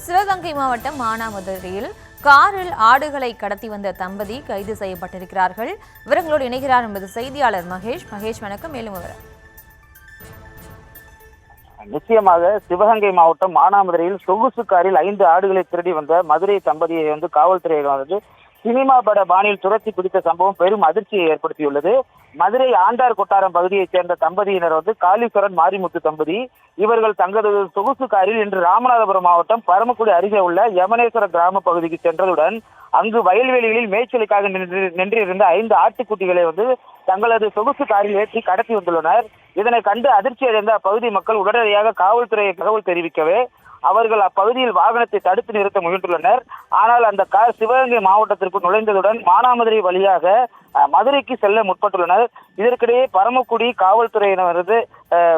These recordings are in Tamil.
சிவகங்கை மாவட்டம் மானாமதுரையில் காரில் ஆடுகளை கடத்தி வந்த தம்பதி கைது செய்யப்பட்டிருக்கிறார்கள். விவரங்களோடு இணைகிறார் என்பது செய்தியாளர் மகேஷ். வணக்கம். மேலும் விவரம். நிச்சயமாக சிவகங்கை மாவட்டம் மானாமதுரையில் சொகுசு காரில் 5 ஆடுகளை திருடி வந்த மதுரை தம்பதியை காவல்துறையினர் சினிமா பட பாணியில் துரத்தி பிடித்த சம்பவம் பெரும் அதிர்ச்சியை ஏற்படுத்தியுள்ளது. மதுரை ஆண்டார் கொட்டாரம் பகுதியைச் சேர்ந்த தம்பதியினர் காளீஸ்வரன் மாரிமுத்து தம்பதி. இவர்கள் தங்களது சொகுசு காரில் இன்று ராமநாதபுரம் மாவட்டம் பரமக்குடி அருகே உள்ள யமனேஸ்வர கிராம பகுதிக்கு சென்றதுடன் அங்கு வயல்வெளிகளில் மேய்ச்சலுக்காக நின்றிருந்த 5 ஆட்டுக்குட்டிகளை தங்களது சொகுசு காரில் ஏற்றி கடத்தி வந்துள்ளனர். இதனை கண்டு அதிர்ச்சி அடைந்த அப்பகுதி மக்கள் உடனடியாக காவல்துறையை தகவல் தெரிவிக்கவே அவர்கள் அப்பகுதியில் வாகனத்தை தடுத்து நிறுத்த முயன்றுள்ளனர். ஆனால் அந்த கார் சிவகங்கை மாவட்டத்திற்கு நுழைந்ததுடன் மானாமதுரை வழியாக மதுரைக்கு செல்ல முற்பட்டுள்ளனர். இதற்கிடையே பரமக்குடி காவல்துறையினர்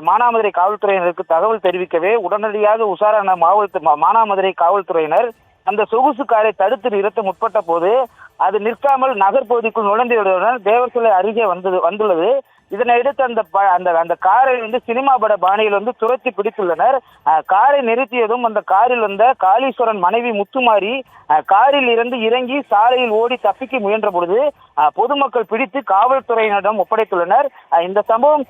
மானாமதுரை காவல்துறையினருக்கு தகவல் தெரிவிக்கவே உடனடியாக உஷாரான மானாமதுரை காவல்துறையினர் அந்த சொகுசு காரை தடுத்து நிறுத்த முற்பட்ட போது அது நிற்காமல் நகர்பகுதிக்குள் நுழைந்தவுடன் தேவர் சிலை அருகே வந்துள்ளது. இதனையடுத்து அந்த காரை சினிமா பட பாணியில் துரத்தி பிடித்துள்ளனர். காரை நிறுத்தியதும் அந்த காரில் வந்த காளீஸ்வரன் மனைவி முத்துமாரி காரில் இருந்து இறங்கி சாலையில் ஓடி தப்பிக்க முயன்ற பொழுது பொதுமக்கள் பிடித்து காவல்துறையினரிடம் ஒப்படைத்துள்ளனர். இந்த சம்பவம்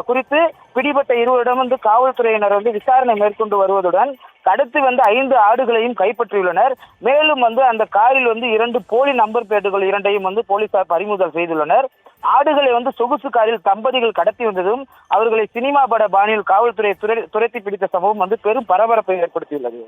குறித்து பிடிபட்ட இருவரிடம் காவல்துறையினர் விசாரணை மேற்கொண்டு வருவதுடன் கடத்தி வந்த 5 ஆடுகளையும் கைப்பற்றியுள்ளனர். மேலும் அந்த காரில் 2 போலி நம்பர் பிளேட்டுகள் 2ஐயும் போலீசார் பறிமுதல் செய்துள்ளனர். ஆடுகளை சொகுசு காரில் தம்பதிகள் கடத்தி வந்ததும் அவர்களை சினிமா பட பாணியில் காவல்துறை துரத்தி பிடித்த சம்பவம் பெரும் பரபரப்பை ஏற்படுத்தியுள்ளது.